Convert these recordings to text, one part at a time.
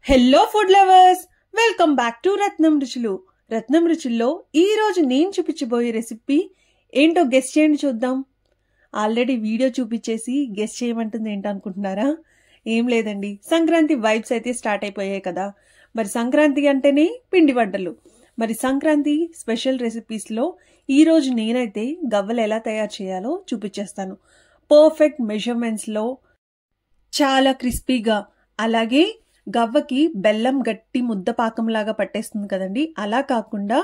Hello food lovers, welcome back to Ratnam Ruchulu. Ratnam రుచుల్లో ఈ రోజు నేను చూపించబోయే రెసిపీ ఏంటో గెస్ చేయండి చూద్దాం. ఆల్రెడీ వీడియో చూపించేసి గెస్ చేయమంటుంది ఏంటనుకుంటున్నారా? ఏం లేదండి, సంక్రాంతి వైబ్స్ అయితే స్టార్ట్ అయిపోయాయి కదా. మరి సంక్రాంతి అంటేనే పిండి వంటలు. మరి సంక్రాంతి స్పెషల్ రెసిపీస్లో ఈరోజు నేనైతే గవ్వలు ఎలా తయారు చేయాలో చూపించేస్తాను. పర్ఫెక్ట్ మెజర్మెంట్స్లో, చాలా క్రిస్పీగా, అలాగే గవ్వకి బెల్లం గట్టి ముద్ద పాకంలాగా పట్టేస్తుంది కదండి. అలా కాకుండా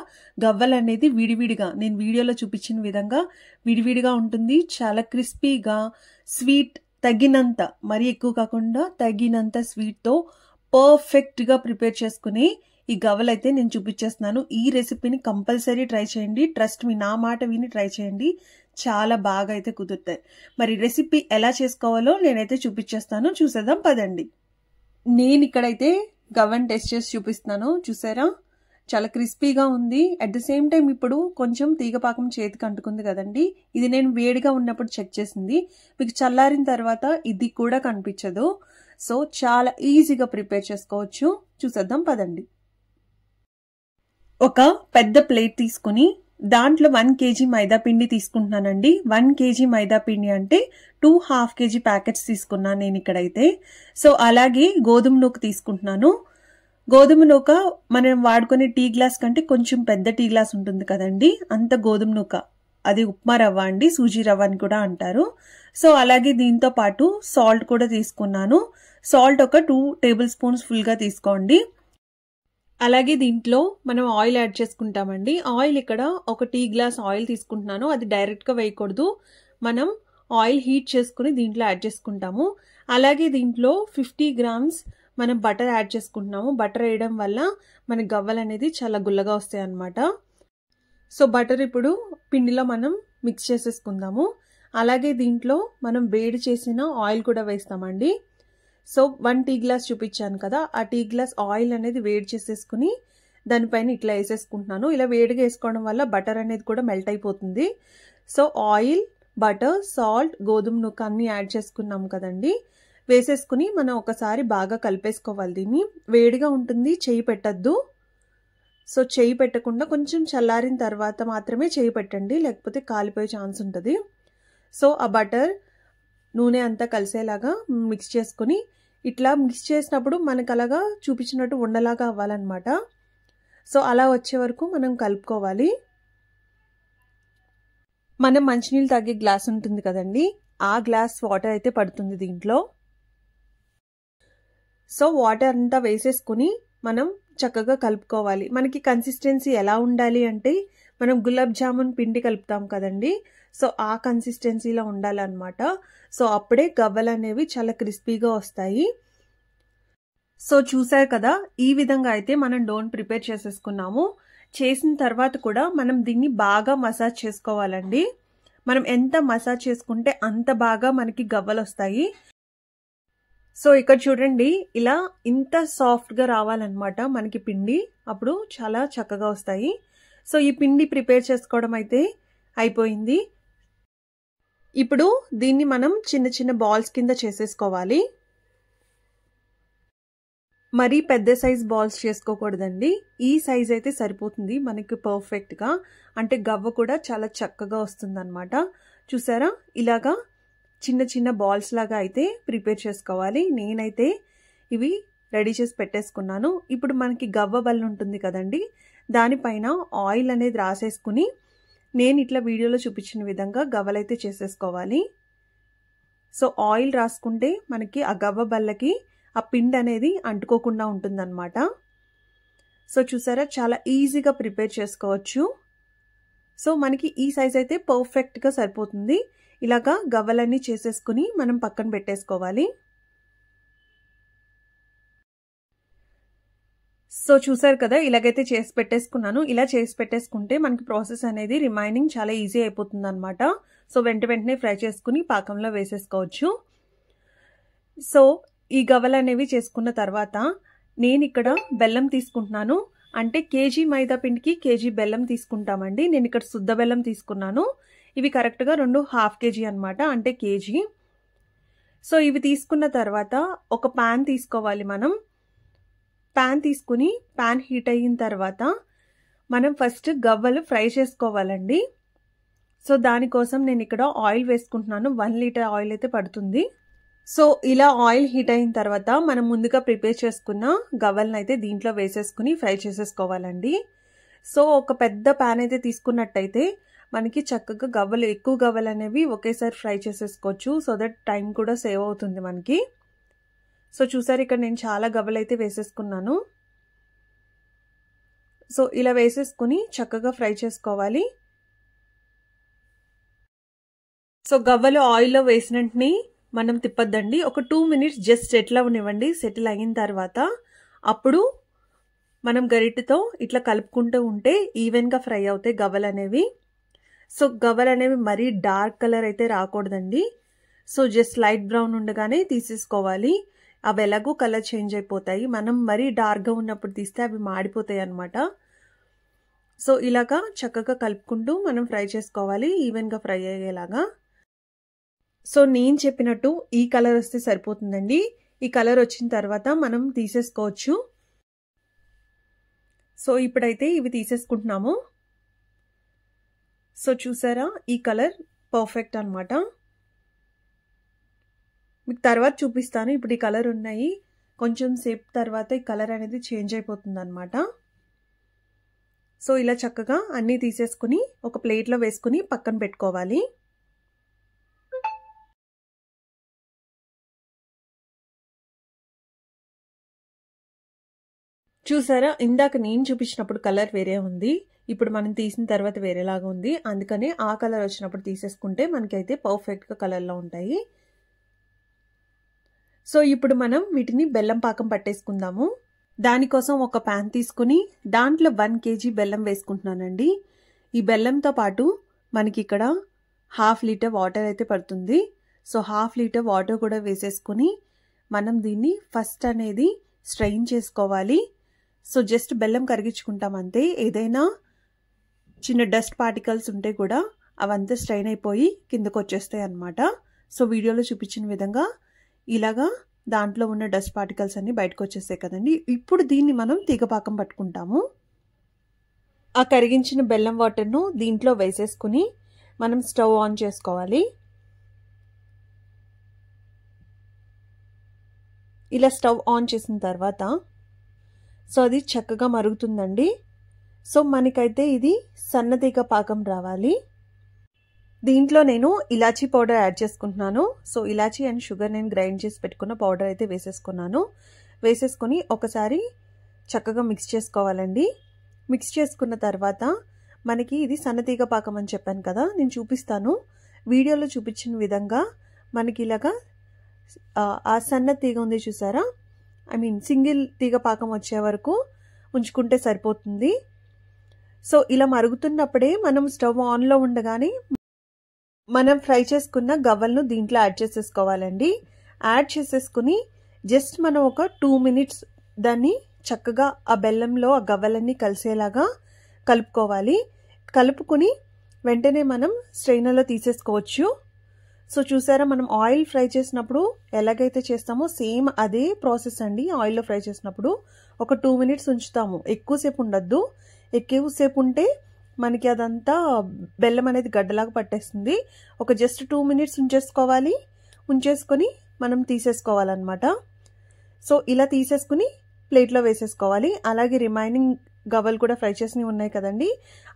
గవ్వలు అనేది విడివిడిగా, నేను వీడియోలో చూపించిన విధంగా విడివిడిగా ఉంటుంది. చాలా క్రిస్పీగా, స్వీట్ తగినంత, మరీ ఎక్కువ కాకుండా తగినంత స్వీట్తో పర్ఫెక్ట్గా ప్రిపేర్ చేసుకుని ఈ గవ్వలు అయితే నేను చూపించేస్తున్నాను. ఈ రెసిపీని కంపల్సరీ ట్రై చేయండి. ట్రస్ట్ మీ, నా మాట విని ట్రై చేయండి. చాలా బాగా అయితే కుదురుతాయి. మరి రెసిపీ ఎలా చేసుకోవాలో నేనైతే చూపించేస్తాను. చూసేద్దాం పదండి. నేను ఇక్కడైతే గవ్వని టెస్ట్ చేసి చూపిస్తున్నాను. చూసారా, చాలా క్రిస్పీగా ఉంది. అట్ ద సేమ్ టైం ఇప్పుడు కొంచెం తీగపాకం చేతికి అంటుకుంది కదండి. ఇది నేను వేడిగా ఉన్నప్పుడు చెక్ చేసింది. మీకు చల్లారిన తర్వాత ఇది కూడా కనిపించదు. సో చాలా ఈజీగా ప్రిపేర్ చేసుకోవచ్చు. చూసేద్దాం పదండి. ఒక పెద్ద ప్లేట్ తీసుకుని దాంట్లో 1 kg మైదా పిండి తీసుకుంటున్నానండి. 1 kg మైదా పిండి అంటే 2 ½ kg ప్యాకెట్స్ తీసుకున్నాను నేను ఇక్కడైతే. సో అలాగే గోధుమ నూక తీసుకుంటున్నాను. గోధుమ నూక మనం వాడుకునే టీ గ్లాస్ కంటే కొంచెం పెద్ద టీ గ్లాస్ ఉంటుంది కదండి, అంత గోధుమ నూక. అది ఉప్మా రవ్వ అండి, సూజీ రవ్వ అని కూడా అంటారు. సో అలాగే దీంతో పాటు సాల్ట్ కూడా తీసుకున్నాను. సాల్ట్ ఒక 2 టేబుల్ స్పూన్స్ ఫుల్గా తీసుకోండి. అలాగే దీంట్లో మనం ఆయిల్ యాడ్ చేసుకుంటామండి. ఆయిల్ ఇక్కడ ఒక టీ గ్లాస్ ఆయిల్ తీసుకుంటున్నాను. అది డైరెక్ట్గా వేయకూడదు, మనం ఆయిల్ హీట్ చేసుకుని దీంట్లో యాడ్ చేసుకుంటాము. అలాగే దీంట్లో 50 grams మనం బటర్ యాడ్ చేసుకుంటున్నాము. బటర్ వేయడం వల్ల మన గవ్వలు అనేది చాలా గుల్లగా వస్తాయి అన్నమాట. సో బటర్ ఇప్పుడు పిండిలో మనం మిక్స్ చేసేసుకుందాము. అలాగే దీంట్లో మనం వేడి చేసిన ఆయిల్ కూడా వేస్తామండి. సో 1 టీ గ్లాస్ చూపించాను కదా, ఆ టీ గ్లాస్ ఆయిల్ అనేది వేడి చేసేసుకుని దానిపైన ఇట్లా వేసేసుకుంటున్నాను. ఇలా వేడిగా వేసుకోవడం వల్ల బటర్ అనేది కూడా మెల్ట్ అయిపోతుంది. సో ఆయిల్, బటర్, సాల్ట్, గోధుమ నూక అన్ని యాడ్ చేసుకున్నాం కదండి. వేసేసుకుని మనం ఒకసారి బాగా కలిపేసుకోవాలి. దీన్ని వేడిగా ఉంటుంది, చేయి పెట్టద్దు. సో చేయి పెట్టకుండా కొంచెం చల్లారిన తర్వాత మాత్రమే చేయి పెట్టండి, లేకపోతే కాలిపోయే ఛాన్స్ ఉంటుంది. సో ఆ బటర్, నూనె అంతా కలిసేలాగా మిక్స్ చేసుకుని, ఇట్లా మిక్స్ చేసినప్పుడు మనకు అలాగా చూపించినట్టు ఉండలాగా అవ్వాలన్నమాట. సో అలా వచ్చే వరకు మనం కలుపుకోవాలి. మనం మంచినీళ్ళు తాగే గ్లాస్ ఉంటుంది కదండి, ఆ గ్లాస్ వాటర్ అయితే పడుతుంది దీంట్లో. సో వాటర్ అంతా వేసేసుకుని మనం చక్కగా కలుపుకోవాలి. మనకి కన్సిస్టెన్సీ ఎలా ఉండాలి అంటే, మనం గులాబ్ జామున్ పిండి కలుపుతాం కదండి, సో ఆ కన్సిస్టెన్సీలో ఉండాలన్నమాట. సో అప్పుడే గవ్వలు అనేవి చాలా క్రిస్పీగా వస్తాయి. సో చూసారు కదా, ఈ విధంగా అయితే మనం డోన్ ప్రిపేర్ చేసేసుకున్నాము. చేసిన తర్వాత కూడా మనం దీన్ని బాగా మసాజ్ చేసుకోవాలండి. మనం ఎంత మసాజ్ చేసుకుంటే అంత బాగా మనకి గవ్వలు వస్తాయి. సో ఇక్కడ చూడండి, ఇలా ఇంత సాఫ్ట్గా రావాలన్నమాట మనకి పిండి, అప్పుడు చాలా చక్కగా వస్తాయి. సో ఈ పిండి ప్రిపేర్ చేసుకోవడం అయితే అయిపోయింది. ఇప్పుడు దీన్ని మనం చిన్న చిన్న బాల్స్ కింద చేసేసుకోవాలి. మరీ పెద్ద సైజ్ బాల్స్ చేసుకోకూడదండి, ఈ సైజ్ అయితే సరిపోతుంది మనకి పర్ఫెక్ట్గా. అంటే గవ్వ కూడా చాలా చక్కగా వస్తుంది అన్నమాట. చూసారా, ఇలాగా చిన్న చిన్న బాల్స్ లాగా అయితే ప్రిపేర్ చేసుకోవాలి. నేనైతే ఇవి రెడీ చేసి పెట్టేసుకున్నాను. ఇప్పుడు మనకి గవ్వ బల్ల ఉంటుంది కదండి, దానిపైన ఆయిల్ అనేది రాసేసుకుని నేను ఇట్లా వీడియోలో చూపించిన విధంగా గవ్వలైతే చేసేసుకోవాలి. సో ఆయిల్ రాసుకుంటే మనకి ఆ గవ్వ బల్లకి ఆ పిండి అనేది అంటుకోకుండా ఉంటుందన్నమాట. సో చూసారా, చాలా ఈజీగా ప్రిపేర్ చేసుకోవచ్చు. సో మనకి ఈ సైజ్ అయితే పర్ఫెక్ట్గా సరిపోతుంది. ఇలాగా గవ్వలన్నీ చేసేసుకుని మనం పక్కన పెట్టేసుకోవాలి. సో చూసారు కదా, ఇలాగైతే చేసి పెట్టేసుకున్నాను. ఇలా చేసి పెట్టేసుకుంటే మనకి ప్రాసెస్ అనేది రిమైనింగ్ చాలా ఈజీ అయిపోతుంది అనమాట. సో వెంటనే ఫ్రై చేసుకుని పాకంలో వేసేసుకోవచ్చు. సో ఈ గవ్వలు అనేవి చేసుకున్న తర్వాత నేను ఇక్కడ బెల్లం తీసుకుంటున్నాను. అంటే కేజీ మైదా పిండికి కేజీ బెల్లం తీసుకుంటామండి. నేను ఇక్కడ శుద్ధ బెల్లం తీసుకున్నాను. ఇవి కరెక్ట్గా 2 ½ kg అనమాట, అంటే కేజీ. సో ఇవి తీసుకున్న తర్వాత ఒక పాన్ తీసుకోవాలి మనం. ప్యాన్ తీసుకుని ప్యాన్ హీట్ అయిన తర్వాత మనం ఫస్ట్ గవ్వలు ఫ్రై చేసుకోవాలండి. సో దానికోసం నేను ఇక్కడ ఆయిల్ వేసుకుంటున్నాను. 1 లీటర్ ఆయిల్ అయితే పడుతుంది. సో ఇలా ఆయిల్ హీట్ అయిన తర్వాత మనం ముందుగా ప్రిపేర్ చేసుకున్న గవ్వలను అయితే దీంట్లో వేసేసుకుని ఫ్రై చేసేసుకోవాలండి. సో ఒక పెద్ద ప్యాన్ అయితే తీసుకున్నట్టయితే మనకి చక్కగా గవ్వలు, ఎక్కువ గవ్వలు అనేవి ఒకేసారి ఫ్రై చేసేసుకోవచ్చు. సో దట్ టైం కూడా సేవ్ అవుతుంది మనకి. సో చూసారు, ఇక్కడ నేను చాలా గవ్వలు అయితే వేసేసుకున్నాను. సో ఇలా వేసేసుకుని చక్కగా ఫ్రై చేసుకోవాలి. సో గవ్వలు ఆయిల్లో వేసిన వెంటనే మనం తిప్పద్దండి. ఒక 2 మినిట్స్ జస్ట్ సెటిల్ అవనివ్వండి. సెటిల్ అయిన తర్వాత అప్పుడు మనం గరిటెతో ఇట్లా కలుపుకుంటూ ఉంటే ఈవెన్గా ఫ్రై అవుతాయి గవ్వలు అనేవి. సో గవ్వలు అనేవి మరీ డార్క్ కలర్ అయితే రాకూడదండి. సో జస్ట్ లైట్ బ్రౌన్ ఉండగానే తీసేసుకోవాలి. అవి ఎలాగో కలర్ చేంజ్ అయిపోతాయి. మనం మరీ డార్క్గా ఉన్నప్పుడు తీస్తే అవి మాడిపోతాయి అన్నమాట. సో ఇలాగా చక్కగా కలుపుకుంటూ మనం ఫ్రై చేసుకోవాలి, ఈవెన్గా ఫ్రై అయ్యేలాగా. సో నేను చెప్పినట్టు ఈ కలర్ వస్తే సరిపోతుందండి. ఈ కలర్ వచ్చిన తర్వాత మనం తీసేసుకోవచ్చు. సో ఇప్పుడైతే ఇవి తీసేసుకుంటున్నాము. సో చూసారా, ఈ కలర్ పర్ఫెక్ట్ అన్నమాట. మీకు తర్వాత చూపిస్తాను. ఇప్పుడు ఈ కలర్ ఉన్నాయి, కొంచెం సేపు తర్వాత ఈ కలర్ అనేది చేంజ్ అయిపోతుంది అన్నమాట. సో ఇలా చక్కగా అన్నీ తీసేసుకుని ఒక ప్లేట్లో వేసుకుని పక్కన పెట్టుకోవాలి. చూసారా, ఇందాక నేను చూపించినప్పుడు కలర్ వేరే ఉంది, ఇప్పుడు మనం తీసిన తర్వాత వేరేలాగా ఉంది. అందుకనే ఆ కలర్ వచ్చినప్పుడు తీసేసుకుంటే మనకైతే పర్ఫెక్ట్గా కలర్లో ఉంటాయి. సో ఇప్పుడు మనం వీటిని బెల్లం పాకం పట్టేసుకుందాము. దానికోసం ఒక ప్యాన్ తీసుకుని దాంట్లో 1 kg బెల్లం వేసుకుంటున్నానండి. ఈ బెల్లంతో పాటు మనకి ఇక్కడ 1/2 లీటర్ వాటర్ అయితే పడుతుంది. సో 1/2 లీటర్ వాటర్ కూడా వేసేసుకుని మనం దీన్ని ఫస్ట్ అనేది స్ట్రెయిన్ చేసుకోవాలి. సో జస్ట్ బెల్లం కరిగించుకుంటాం అంతే. ఏదైనా చిన్న డస్ట్ పార్టికల్స్ ఉంటే కూడా అవంతా స్ట్రెయిన్ అయిపోయి కిందకు వచ్చేస్తాయి అన్నమాట. సో వీడియోలో చూపించిన విధంగా ఇలాగా దాంట్లో ఉన్న డస్ట్ పార్టికల్స్ అన్ని బయటకు వచ్చేస్తాయి కదండి. ఇప్పుడు దీన్ని మనం తీగపాకం పట్టుకుంటాము. ఆ కరిగించిన బెల్లం వాటర్ను దీంట్లో వేసేసుకుని మనం స్టవ్ ఆన్ చేసుకోవాలి. ఇలా స్టవ్ ఆన్ చేసిన తర్వాత సో అది చక్కగా మరుగుతుందండి. సో మనకైతే ఇది సన్నతీగ పాకం రావాలి. దీంట్లో నేను ఇలాచీ పౌడర్ యాడ్ చేసుకుంటున్నాను. సో ఇలాచీ అండ్ షుగర్ నేను గ్రైండ్ చేసి పెట్టుకున్న పౌడర్ అయితే వేసేసుకున్నాను. వేసేసుకొని ఒకసారి చక్కగా మిక్స్ చేసుకోవాలండి. మిక్స్ చేసుకున్న తర్వాత మనకి ఇది సన్నతీగ పాకం అని చెప్పాను కదా, నేను చూపిస్తాను. వీడియోలో చూపించిన విధంగా మనకి ఇలాగా ఆ సన్న తీగ ఉంది చూసారా, సింగిల్ తీగ పాకం వచ్చే వరకు ఉంచుకుంటే సరిపోతుంది. సో ఇలా మరుగుతున్నప్పుడే మనం స్టవ్ ఆన్లో ఉండగానే మనం ఫ్రై చేసుకున్న గవ్వలను దీంట్లో యాడ్ చేసేసుకోవాలండి. యాడ్ చేసేసుకుని జస్ట్ మనం ఒక 2 మినిట్స్ దాన్ని చక్కగా ఆ బెల్లంలో ఆ గవ్వలన్నీ కలిసేలాగా కలుపుకోవాలి. కలుపుకుని వెంటనే మనం స్ట్రైనర్లో తీసేసుకోవచ్చు. సో చూసారా, మనం ఆయిల్ ఫ్రై చేసినప్పుడు ఎలాగైతే చేస్తామో సేమ్ అదే ప్రాసెస్ అండి. ఆయిల్లో ఫ్రై చేసినప్పుడు ఒక 2 మినిట్స్ ఉంచుతాము, ఎక్కువసేపు ఉండద్దు. ఎక్కువసేపు ఉంటే మనకి అదంతా బెల్లం అనేది గడ్డలాగా పట్టేస్తుంది. ఒక జస్ట్ 2 మినిట్స్ ఉంచేసుకోవాలి. ఉంచేసుకొని మనం తీసేసుకోవాలన్నమాట. సో ఇలా తీసేసుకుని ప్లేట్లో వేసేసుకోవాలి. అలాగే రిమైనింగ్ గవ్వలు కూడా ఫ్రై చేసినవి ఉన్నాయి కదండి,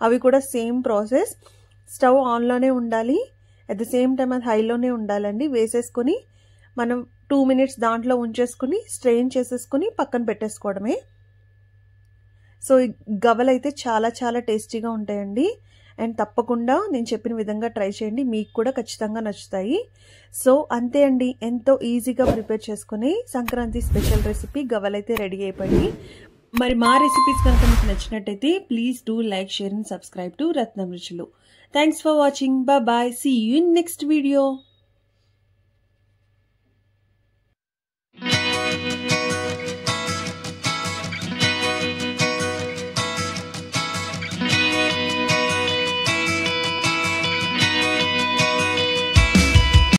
అవి కూడా సేమ్ ప్రాసెస్. స్టవ్ ఆన్లోనే ఉండాలి, అట్ ద సేమ్ టైం అది హైలోనే ఉండాలండి. వేసేసుకొని మనం 2 మినిట్స్ దాంట్లో ఉంచేసుకుని స్ట్రెయిన్ చేసేసుకుని పక్కన పెట్టేసుకోవడమే. సో ఈ గవ్వలు అయితే చాలా చాలా టేస్టీగా ఉంటాయండి. అండ్ తప్పకుండా నేను చెప్పిన విధంగా ట్రై చేయండి, మీకు కూడా ఖచ్చితంగా నచ్చుతాయి. సో అంతే అండి, ఎంతో ఈజీగా ప్రిపేర్ చేసుకుని సంక్రాంతి స్పెషల్ రెసిపీ గవ్వలు అయితే రెడీ అయిపోయింది. మరి మా రెసిపీస్ కనుక మీకు నచ్చినట్టయితే please do like, share and subscribe to Ratnam Ruchulu. Thanks for watching. Bye bye. See you in next video.